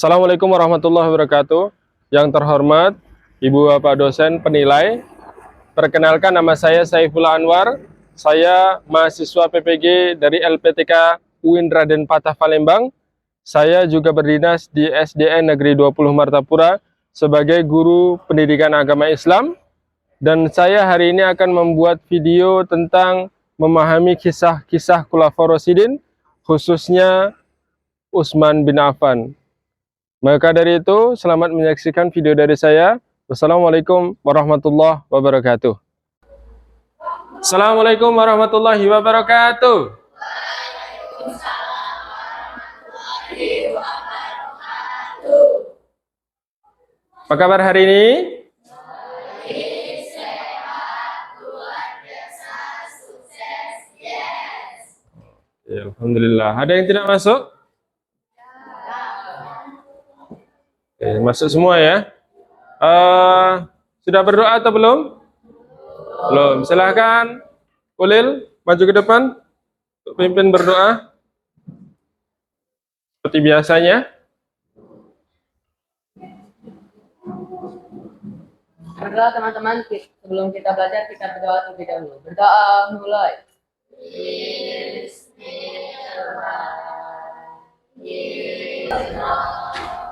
Assalamualaikum warahmatullahi wabarakatuh. Yang terhormat Ibu Bapak dosen penilai, perkenalkan nama saya Saifullah Anwar. Saya mahasiswa PPG dari LPTK UIN Raden Patah Palembang. Saya juga berdinas di SDN Negeri 20 Martapura sebagai guru pendidikan agama Islam. Dan saya hari ini akan membuat video tentang memahami kisah-kisah Khulafaur Rasyidin, khususnya Utsman bin Affan. Maka dari itu, selamat menyaksikan video dari saya. Wassalamualaikum warahmatullahi wabarakatuh. Assalamualaikum warahmatullahi wabarakatuh. Apa kabar hari ini? Ya, alhamdulillah. Ada yang tidak masuk? Oke, masuk semua ya. Sudah berdoa atau belum? Belum. Silahkan Ulil maju ke depan untuk pimpin berdoa seperti biasanya. Berdoa teman-teman, sebelum kita belajar kita berdoa terlebih dahulu. Berdoa mulai.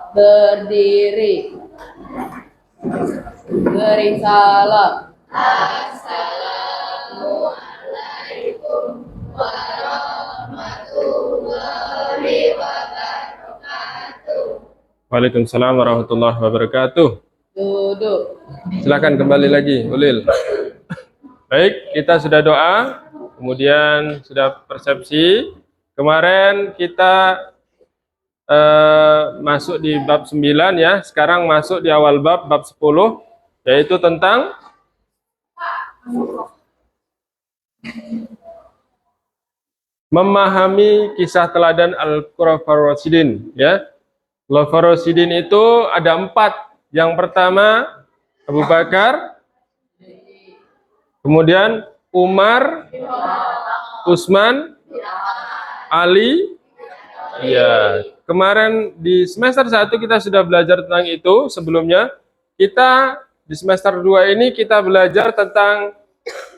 Berdiri. Beri salam. Assalamualaikum warahmatullahi wabarakatuh. Waalaikumsalam warahmatullahi wabarakatuh. Duduk. Silakan kembali lagi, Ulil. Baik, kita sudah doa, kemudian sudah persepsi. Kemarin kita masuk di bab 9 ya, sekarang masuk di awal bab 10, yaitu tentang memahami kisah teladan Al-Khulafaur Rasyidin ya. Khulafaur Rasyidin itu ada 4. Yang pertama Abu Bakar, kemudian Umar, Utsman, Ali. Ya, kemarin di semester 1 kita sudah belajar tentang itu. Sebelumnya kita di semester 2 ini kita belajar tentang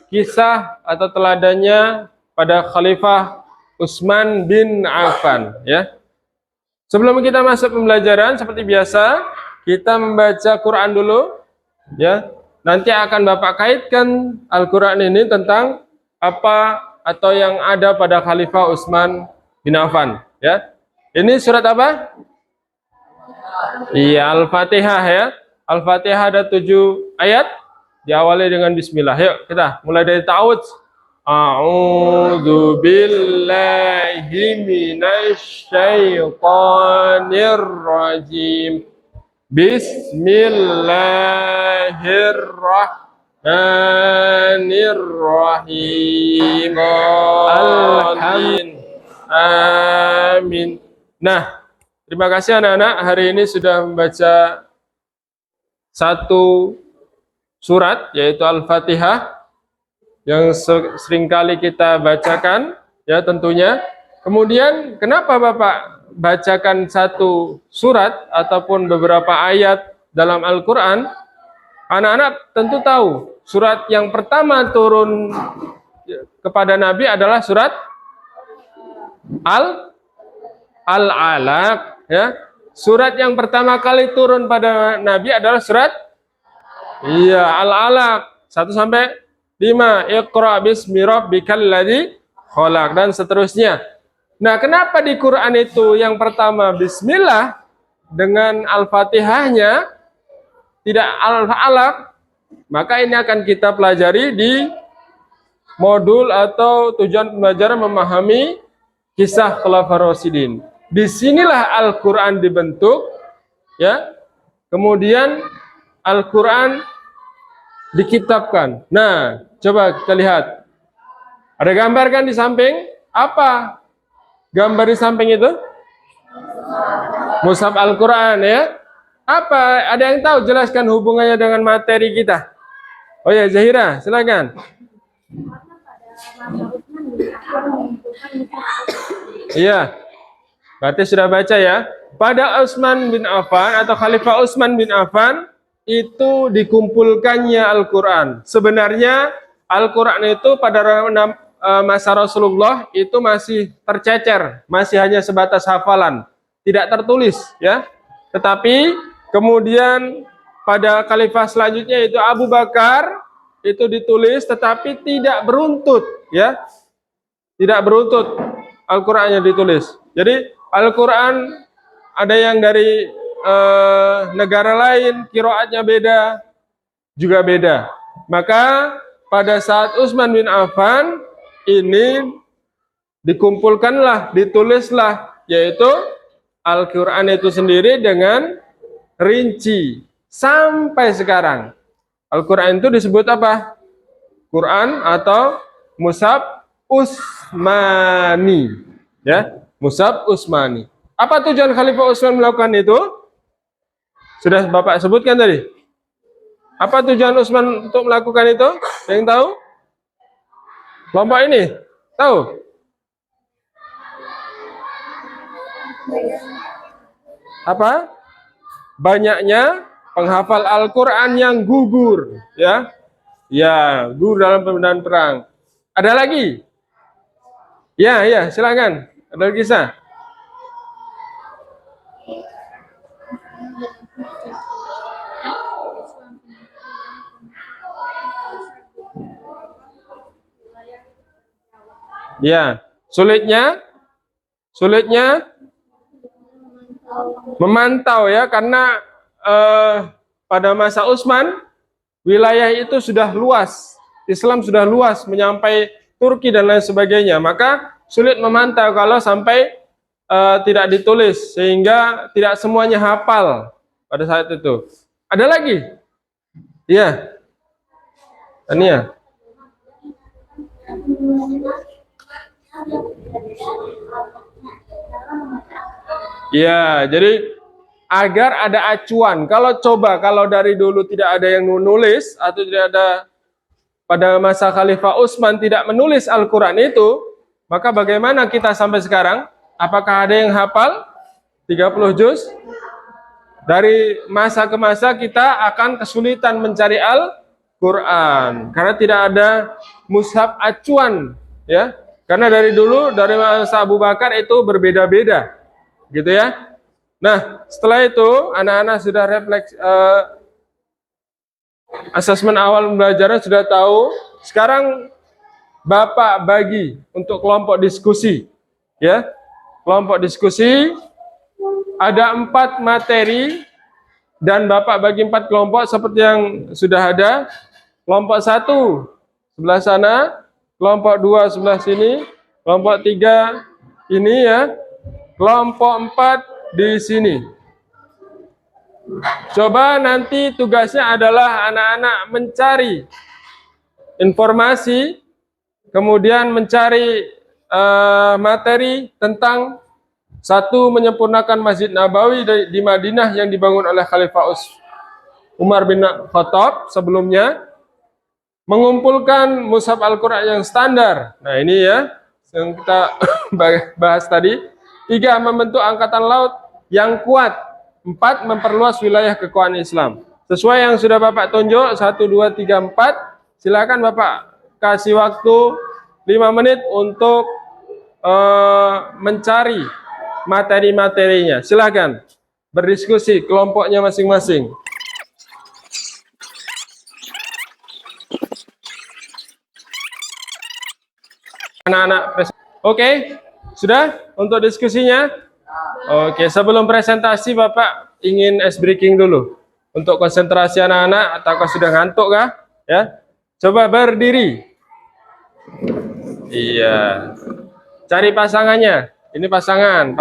kisah atau teladannya pada Khalifah Utsman bin Affan ya. Sebelum kita masuk pembelajaran, seperti biasa kita membaca Quran dulu ya. Nanti akan Bapak kaitkan Al-Quran ini tentang apa atau yang ada pada Khalifah Utsman bin Affan ya. Ini surat apa? Iya, Al-Fatihah ya. Al-Fatihah ada 7 ayat. Diawali dengan bismillah. Yuk kita mulai dari ta'awudz. A'udzu billahi minasy syaithanir rajim. Bismillahirrahmanirrahim. Amin. Nah, terima kasih anak-anak. Hari ini sudah membaca 1 surat, yaitu Al-Fatihah, yang seringkali kita bacakan, ya tentunya. Kemudian, kenapa Bapak bacakan 1 surat ataupun beberapa ayat dalam Al-Quran? Anak-anak tentu tahu, surat yang pertama turun kepada Nabi adalah surat Al-Alaq ya. Surat yang pertama kali turun pada Nabi adalah surat Al-Alaq 1 sampai 5. Iqra bismi rabbikal ladzi khalaq dan seterusnya. Nah, kenapa di Quran itu yang pertama bismillah dengan Al-Fatihahnya tidak Al-Alaq? Maka ini akan kita pelajari di modul atau tujuan pembelajaran memahami kisah Khulafaur Rasyidin. Disinilah Al-Quran dibentuk, ya. Kemudian Al-Quran dikitabkan. Nah, coba kita lihat. Ada gambar kan di samping? Apa gambar di samping itu? Mushaf Al-Quran ya. Apa? Ada yang tahu jelaskan hubungannya dengan materi kita? Oh ya, Zahira, silakan. Iya. Berarti sudah baca ya. Pada Utsman bin Affan atau Khalifah Utsman bin Affan itu dikumpulkannya Al-Quran. Sebenarnya Al-Quran itu pada masa Rasulullah itu masih tercecer, masih hanya sebatas hafalan, tidak tertulis ya. Tetapi kemudian pada khalifah selanjutnya itu Abu Bakar itu ditulis tetapi tidak beruntut ya. Tidak beruntut Al-Qur'annya ditulis. Jadi Al-Qur'an ada yang dari negara lain, qiraatnya beda, juga beda. Maka pada saat Utsman bin Affan ini dikumpulkanlah, ditulislah, yaitu Al-Quran itu sendiri dengan rinci. Sampai sekarang Al-Quran itu disebut apa? Quran atau Mushaf Utsmani. Ya, Mushaf Utsmani. Apa tujuan Khalifah Utsman melakukan itu? Sudah Bapak sebutkan tadi. Apa tujuan Utsman untuk melakukan itu? Ada yang tahu? Kelompok ini? Tahu? Apa? Banyaknya penghafal Al-Quran yang gugur. Ya, ya, gugur dalam medan perang. Ada lagi? Ya, ya, silakan. Ada lagi kisah? Ya, sulitnya memantau ya, karena pada masa Utsman wilayah itu sudah luas, Islam sudah luas menyampai Turki dan lain sebagainya, maka sulit memantau kalau sampai tidak ditulis, sehingga tidak semuanya hafal pada saat itu. Ada lagi? Ya, Tania. Ya, jadi agar ada acuan. Kalau dari dulu tidak ada yang menulis atau tidak ada pada masa Khalifah Utsman tidak menulis Al-Quran itu, maka bagaimana kita sampai sekarang? Apakah ada yang hafal 30 juz? Dari masa ke masa kita akan kesulitan mencari Al-Quran karena tidak ada mushaf acuan, ya. Karena dari dulu, dari masa Abu Bakar itu berbeda-beda, gitu ya. Nah, setelah itu anak-anak sudah refleks, asesmen awal belajarnya sudah tahu. Sekarang Bapak bagi untuk kelompok diskusi, ya. Kelompok diskusi ada 4 materi dan Bapak bagi 4 kelompok seperti yang sudah ada. Kelompok 1 sebelah sana, kelompok 2 sebelah sini, kelompok 3 ini ya, kelompok 4 di sini. Coba nanti tugasnya adalah anak-anak mencari informasi, kemudian mencari materi tentang satu, menyempurnakan Masjid Nabawi di Madinah yang dibangun oleh Khalifah Umar bin Khattab sebelumnya, mengumpulkan mushaf Al-Quran yang standar. Nah ini ya yang kita bahas tadi. 3, membentuk angkatan laut yang kuat. 4, memperluas wilayah kekuasaan Islam. Sesuai yang sudah Bapak tunjuk 1, 2, 3, 4. Silakan Bapak kasih waktu 5 menit untuk mencari materi-materinya. Silakan berdiskusi kelompoknya masing-masing. Anak-anak, oke, sudah untuk diskusinya? Oke, sebelum presentasi Bapak ingin ice breaking dulu untuk konsentrasi anak-anak, ataukah sudah ngantuk kah? Ya, coba berdiri. Iya, cari pasangannya. Ini pasangan.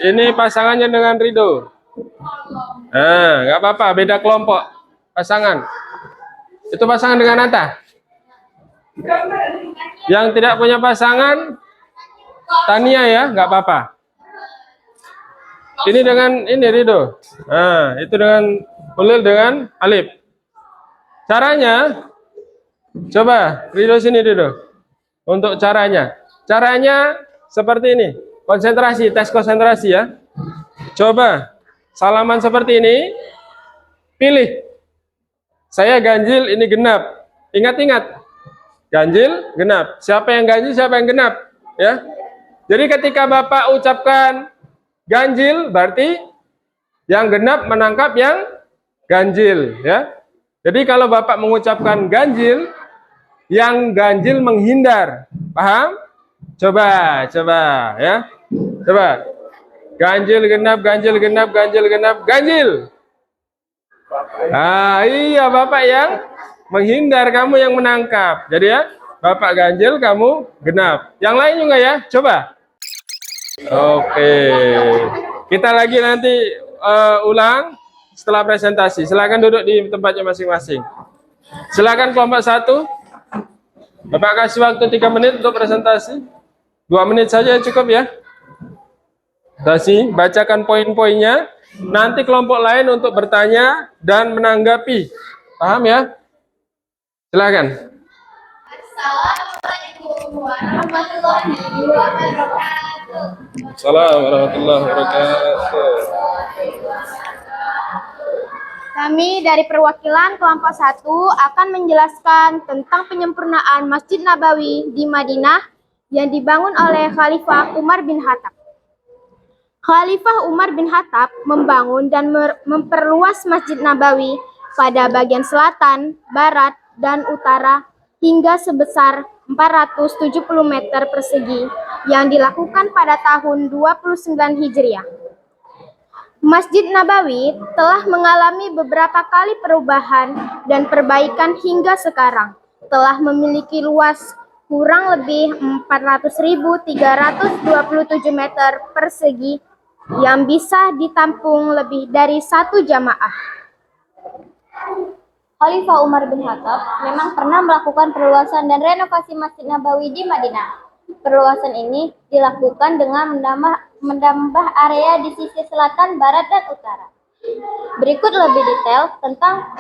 Ini pasangannya dengan Ridho. Nah, nggak apa-apa, beda kelompok pasangan. Itu pasangan dengan Anta. Yang tidak punya pasangan, Tania ya, nggak apa-apa. Ini dengan ini Ridho. Nah, itu dengan Ulil dengan Alif. Caranya, coba Ridho sini Ridho. Untuk caranya seperti ini. Konsentrasi, tes konsentrasi ya. Coba salaman seperti ini, pilih. Saya ganjil, ini genap. Ingat-ingat, ganjil, genap. Siapa yang ganjil, siapa yang genap, ya. Jadi ketika Bapak ucapkan ganjil, berarti yang genap menangkap yang ganjil, ya. Jadi kalau Bapak mengucapkan ganjil, yang ganjil menghindar. Paham? Coba ya. Coba. Ganjil genap, ganjil genap, ganjil genap, ganjil. Ah, iya Bapak yang menghindar, kamu yang menangkap. Jadi ya, Bapak ganjil, kamu genap. Yang lain juga ya, coba. Oke. Kita lagi nanti ulang setelah presentasi. Silakan duduk di tempatnya masing-masing. Silakan kelompok 1. Bapak kasih waktu 3 menit untuk presentasi. 2 menit saja cukup ya. Kasih, bacakan poin-poinnya. Nanti kelompok lain untuk bertanya dan menanggapi. Paham ya? Silakan. Assalamualaikum warahmatullahi wabarakatuh. Assalamualaikum warahmatullahi wabarakatuh. Kami dari perwakilan kelompok 1 akan menjelaskan tentang penyempurnaan Masjid Nabawi di Madinah yang dibangun oleh Khalifah Umar bin Khattab. Khalifah Umar bin Khattab membangun dan memperluas Masjid Nabawi pada bagian selatan, barat, dan utara hingga sebesar 470 meter persegi yang dilakukan pada tahun 29 Hijriah. Masjid Nabawi telah mengalami beberapa kali perubahan dan perbaikan hingga sekarang. Telah memiliki luas kurang lebih 400.327 meter persegi yang bisa ditampung lebih dari 1 jamaah. Khalifah Umar bin Khattab memang pernah melakukan perluasan dan renovasi Masjid Nabawi di Madinah. Perluasan ini dilakukan dengan menambah area di sisi selatan, barat, dan utara. Berikut lebih detail tentang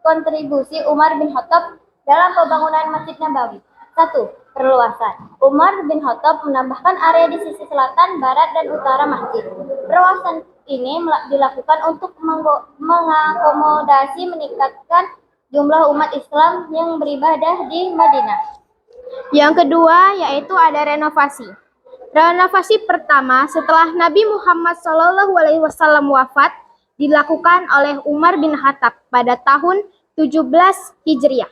kontribusi Umar bin Khattab dalam pembangunan Masjid Nabawi. 1. Perluasan. Umar bin Khattab menambahkan area di sisi selatan, barat, dan utara masjid. Perluasan ini dilakukan untuk mengakomodasi meningkatkan jumlah umat Islam yang beribadah di Madinah. Yang kedua yaitu ada renovasi. Renovasi pertama setelah Nabi Muhammad SAW wafat dilakukan oleh Umar bin Khattab pada tahun 17 Hijriah.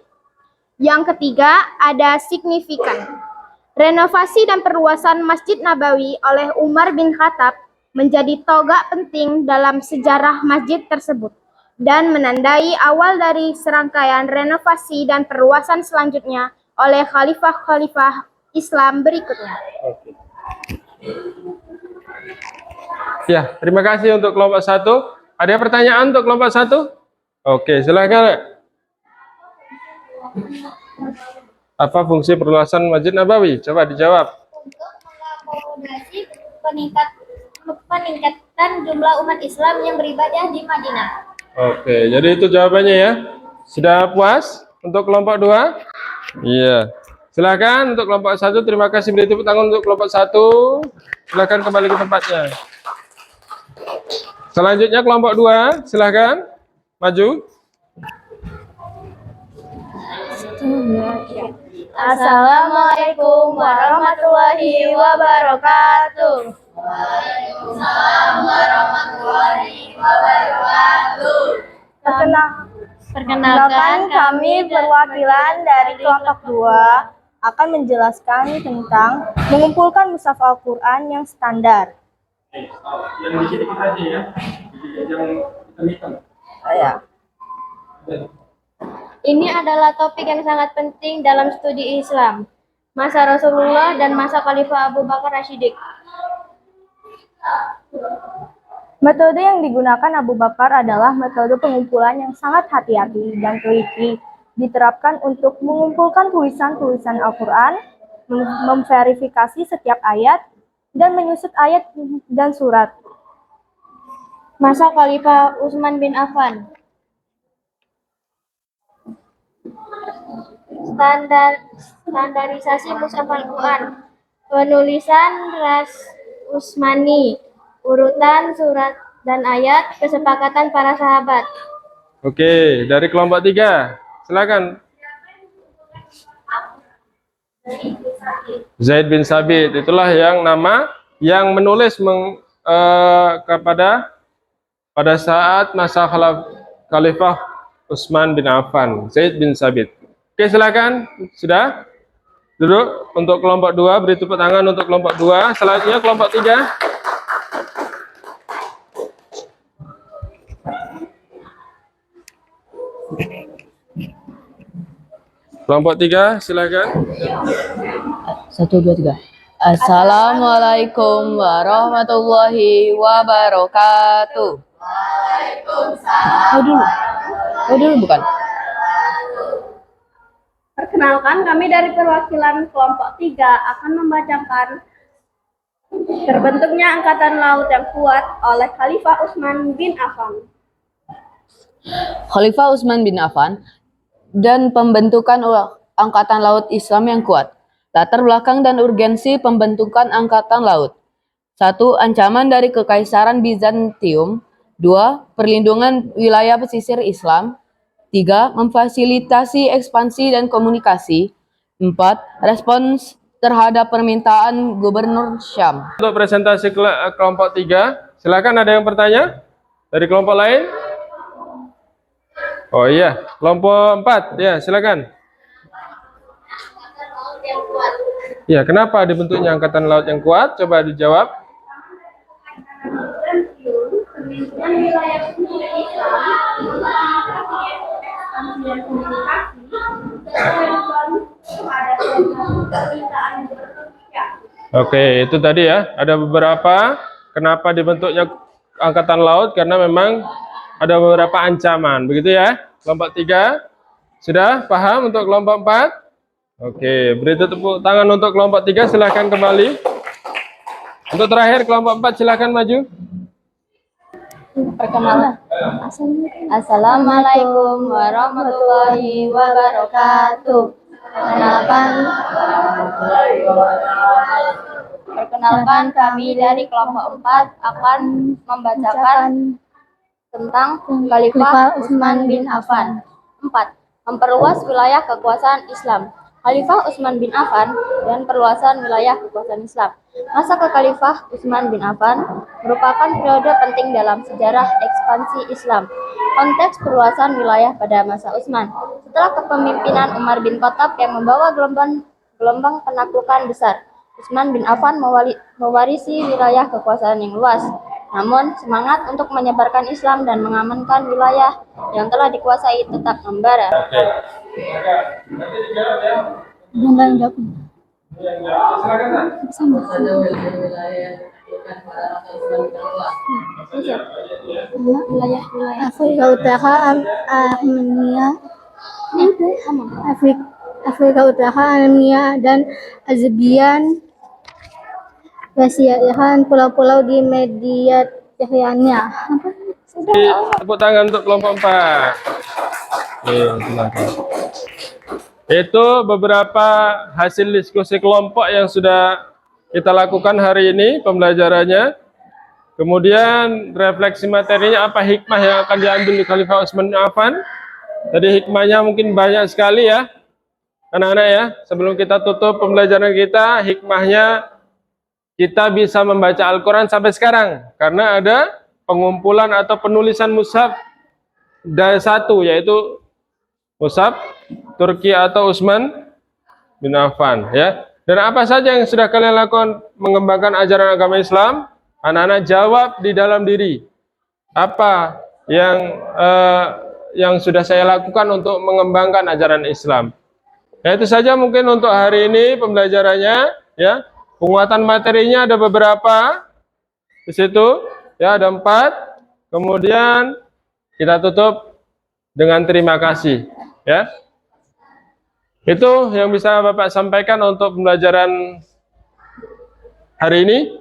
Yang ketiga ada signifikan. Renovasi dan perluasan Masjid Nabawi oleh Umar bin Khattab menjadi tonggak penting dalam sejarah masjid tersebut dan menandai awal dari serangkaian renovasi dan perluasan selanjutnya oleh khalifah-khalifah Islam berikutnya. Oke. Ya, terima kasih untuk kelompok 1. Ada pertanyaan untuk kelompok 1? Oke, silakan. Apa fungsi perluasan Masjid Nabawi? Coba dijawab. Untuk mengakomodasi peningkatan jumlah umat Islam yang beribadah di Madinah. Oke, jadi itu jawabannya ya. Sudah puas untuk kelompok 2? Iya. Silakan untuk kelompok 1, terima kasih, beri tepuk tangan untuk kelompok 1. Silakan kembali ke tempatnya. Selanjutnya kelompok 2, silakan maju. Assalamualaikum warahmatullahi wabarakatuh. Waalaikumsalam warahmatullahi wabarakatuh. Perkenalkan, kami perwakilan dari kelompok 2 akan menjelaskan tentang mengumpulkan mushaf Al-Quran yang standar. Yang di sini kita aja ya. Yang hitam. Ya. Ini adalah topik yang sangat penting dalam studi Islam, masa Rasulullah dan masa Khalifah Abu Bakar Rashidik. Metode yang digunakan Abu Bakar adalah metode pengumpulan yang sangat hati-hati dan teliti, diterapkan untuk mengumpulkan tulisan-tulisan Al-Quran, memverifikasi setiap ayat, dan menyusut ayat dan surat. Masa Khalifah Utsman bin Affan. Standarisasi mushaf Al-Quran. Penulisan Ras Usmani, urutan surat dan ayat, kesepakatan para sahabat. Oke, dari kelompok 3, silakan. Zaid bin Sabit, itulah yang nama yang menulis kepada pada saat masa Khalifah Utsman bin Affan, Zaid bin Sabit. Oke, silakan. Sudah? Duduk untuk kelompok 2, beri tepuk tangan untuk kelompok 2. Selanjutnya kelompok 3. Kelompok 3, silakan. 1, 2, 3. Assalamualaikum warahmatullahi wabarakatuh. Oh dulu bukan. Perkenalkan, kami dari perwakilan kelompok 3 akan membacakan terbentuknya Angkatan Laut yang kuat oleh Khalifah Utsman bin Affan. Khalifah Utsman bin Affan dan pembentukan Angkatan Laut Islam yang kuat. Latar belakang dan urgensi pembentukan Angkatan Laut. 1. Ancaman dari Kekaisaran Bizantium. 2. Perlindungan wilayah pesisir Islam. 3. Memfasilitasi ekspansi dan komunikasi. 4. Respons terhadap permintaan Gubernur Syam. Untuk presentasi kelompok 3, silakan, ada yang bertanya dari kelompok lain? Oh iya, kelompok 4, ya silakan. Ya, kenapa dibentuknya Angkatan Laut yang kuat? Coba dijawab. Oke, itu tadi ya. Ada beberapa kenapa dibentuknya Angkatan Laut, karena memang ada beberapa ancaman, begitu ya. Kelompok 3 sudah paham. Untuk kelompok 4, oke, beri tepuk tangan untuk kelompok 3, silahkan kembali. Untuk terakhir kelompok 4, silahkan maju. Perkenalan. Assalamualaikum warahmatullahi wabarakatuh. Perkenalkan, kami dari kelompok 4 akan membacakan tentang Khalifah Utsman bin Affan. 4. Memperluas wilayah kekuasaan Islam. Khalifah Utsman bin Affan dan perluasan wilayah kekuasaan Islam. Masa Khalifah Utsman bin Affan merupakan periode penting dalam sejarah ekspansi Islam. Konteks perluasan wilayah pada masa Utsman. Setelah kepemimpinan Umar bin Khattab yang membawa gelombang penaklukan besar, Utsman bin Affan mewarisi wilayah kekuasaan yang luas. Namun, semangat untuk menyebarkan Islam dan mengamankan wilayah yang telah dikuasai tetap membara. Afrika Utara, Armenia, Afrika Utara, Armenia, dan Azerbaijan, Rusia, Iran, pulau-pulau di Mediterania. Tepuk tangan untuk kelompok 4. Oke, silakan. Itu beberapa hasil diskusi kelompok yang sudah kita lakukan hari ini pembelajarannya. Kemudian refleksi materinya, apa hikmah yang akan diambil di Khalifah Utsman bin Affan. Tadi hikmahnya mungkin banyak sekali ya anak-anak ya. Sebelum kita tutup pembelajaran kita, hikmahnya kita bisa membaca Al-Quran sampai sekarang karena ada pengumpulan atau penulisan mushaf dari satu, yaitu mushaf Turki atau Utsman bin Affan ya. Dan apa saja yang sudah kalian lakukan mengembangkan ajaran agama Islam? Anak-anak jawab di dalam diri. Apa yang sudah saya lakukan untuk mengembangkan ajaran Islam? Ya, itu saja mungkin untuk hari ini pembelajarannya ya. Penguatan materinya ada beberapa di situ ya, ada 4. Kemudian kita tutup dengan terima kasih ya. Itu yang bisa Bapak sampaikan untuk pembelajaran hari ini,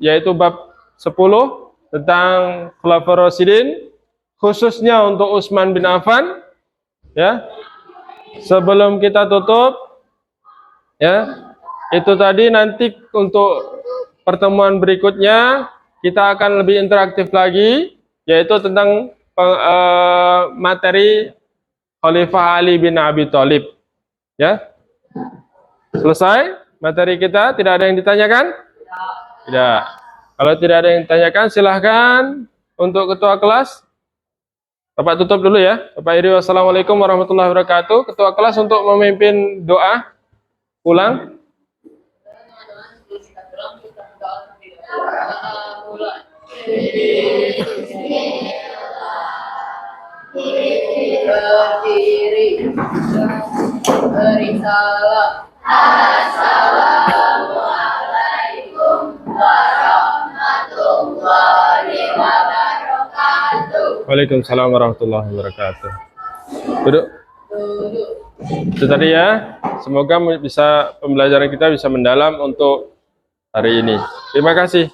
yaitu bab 10 tentang Khulafaur Rasyidin, khususnya untuk Utsman bin Affan ya. Sebelum kita tutup ya, itu tadi nanti untuk pertemuan berikutnya kita akan lebih interaktif lagi, yaitu tentang materi Khalifah Ali bin Abi Thalib. Ya, selesai materi kita. Tidak ada yang ditanyakan? Tidak. Kalau tidak ada yang ditanyakan, silahkan untuk ketua kelas. Bapak tutup dulu ya. Bapak Iri, wassalamualaikum warahmatullahi wabarakatuh. Ketua kelas untuk memimpin doa pulang. Berdiri, beri salam. Waalaikumsalam warahmatullahi wabarakatuh. Duduk. Itu tadi ya. Semoga bisa pembelajaran kita bisa mendalam untuk hari ini. Terima kasih.